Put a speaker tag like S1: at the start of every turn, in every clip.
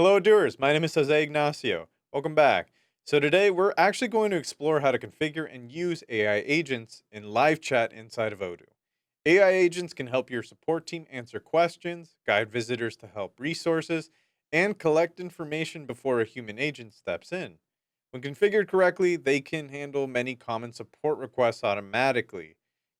S1: Hello, doers. My name is Jose Ignacio. Welcome back. So, today we're actually going to explore how to configure and use AI agents in live chat inside of Odoo. AI agents can help your support team answer questions, guide visitors to help resources, and collect information before a human agent steps in. When configured correctly, they can handle many common support requests automatically,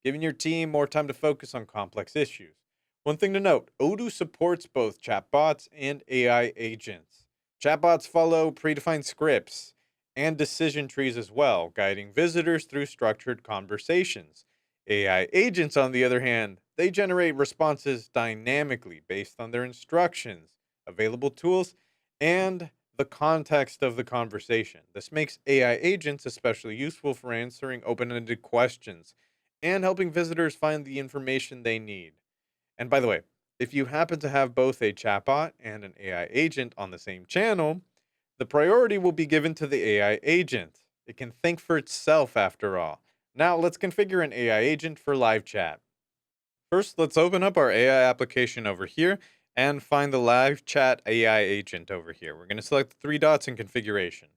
S1: giving your team more time to focus on complex issues. One thing to note, Odoo supports both chatbots and AI agents. Chatbots follow predefined scripts and decision trees as well, guiding visitors through structured conversations. AI agents, on the other hand, they generate responses dynamically based on their instructions, available tools, and the context of the conversation. This makes AI agents especially useful for answering open ended questions and helping visitors find the information they need. And by the way, if you happen to have both a chatbot and an AI agent on the same channel, the priority will be given to the AI agent. It can think for itself after all. Now, let's configure an AI agent for live chat. First, let's open up our AI application over here and find the live chat AI agent over here. We're going to select the three dots in configuration.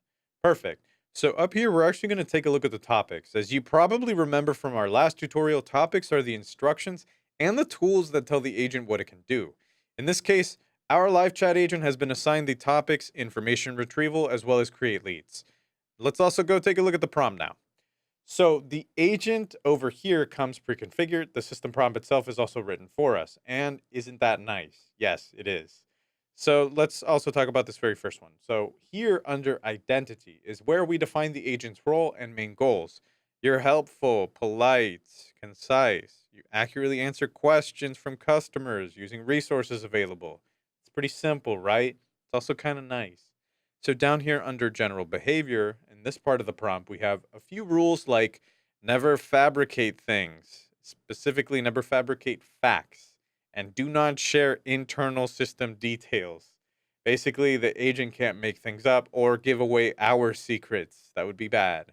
S1: Perfect. So up here, we're actually going to take a look at the topics. As you probably remember from our last tutorial, topics are the instructions and the tools that tell the agent what it can do. In this case, our live chat agent has been assigned the topics, information retrieval, as well as create leads. Let's also go take a look at the prompt now. So the agent over here comes pre-configured. The system prompt itself is also written for us. And isn't that nice? Yes, it is. So let's also talk about this very first one. So here under identity is where we define the agent's role and main goals. You're helpful, polite, concise. You accurately answer questions from customers using resources available. It's pretty simple, right? It's also kind of nice. So down here under general behavior, in this part of the prompt, we have a few rules like never fabricate things, specifically never fabricate facts, and do not share internal system details. Basically, the agent can't make things up or give away our secrets. That would be bad.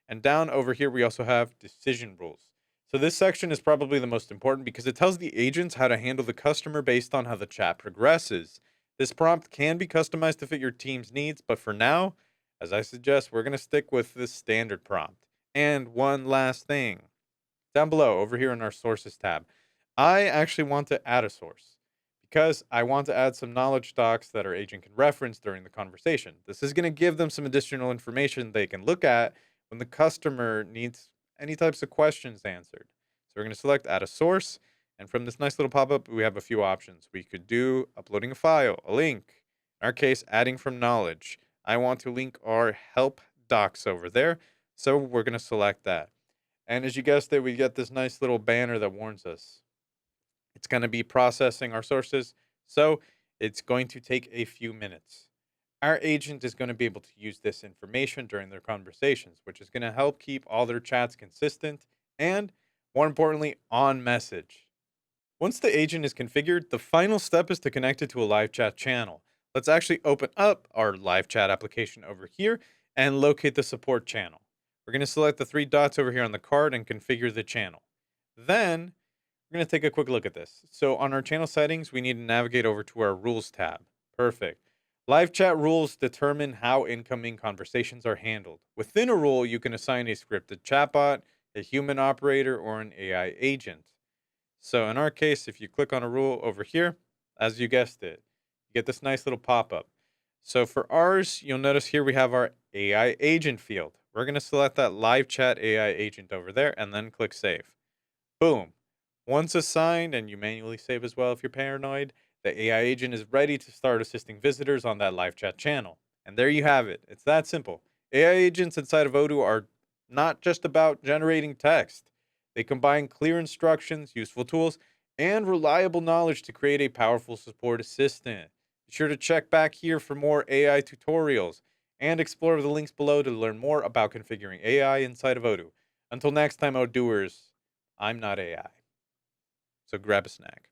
S1: And down over here, we also have decision rules. So this section is probably the most important because it tells the agents how to handle the customer based on how the chat progresses. This prompt can be customized to fit your team's needs, but for now, as I suggest, we're going to stick with this standard prompt. And one last thing down below, over here in our sources tab, I actually want to add a source because I want to add some knowledge docs that our agent can reference during the conversation. This is going to give them some additional information they can look at when the customer needs any types of questions answered. So we're going to select add a source. And from this nice little pop-up, we have a few options. We could do uploading a file, a link. In our case, adding from knowledge. I want to link our help docs over there. So we're going to select that. And as you guessed it, we get this nice little banner that warns us. It's going to be processing our sources. So it's going to take a few minutes. Our agent is going to be able to use this information during their conversations, which is going to help keep all their chats consistent and, more importantly, on message. Once the agent is configured, the final step is to connect it to a live chat channel. Let's actually open up our live chat application over here and locate the support channel. We're going to select the three dots over here on the card and configure the channel. Then we're going to take a quick look at this. So on our channel settings, we need to navigate over to our rules tab. Perfect. Live chat rules determine how incoming conversations are handled. Within a rule, you can assign a scripted chatbot, a human operator, or an AI agent. So in our case, if you click on a rule over here, as you guessed it, you get this nice little pop-up. So for ours, you'll notice here we have our AI agent field. We're going to select that live chat AI agent over there and then click save. Boom. Once assigned, and you manually save as well if you're paranoid, the AI agent is ready to start assisting visitors on that live chat channel. And there you have it. It's that simple. AI agents inside of Odoo are not just about generating text. They combine clear instructions, useful tools, and reliable knowledge to create a powerful support assistant. Be sure to check back here for more AI tutorials and explore the links below to learn more about configuring AI inside of Odoo. Until next time, Odooers, I'm not AI. So grab a snack.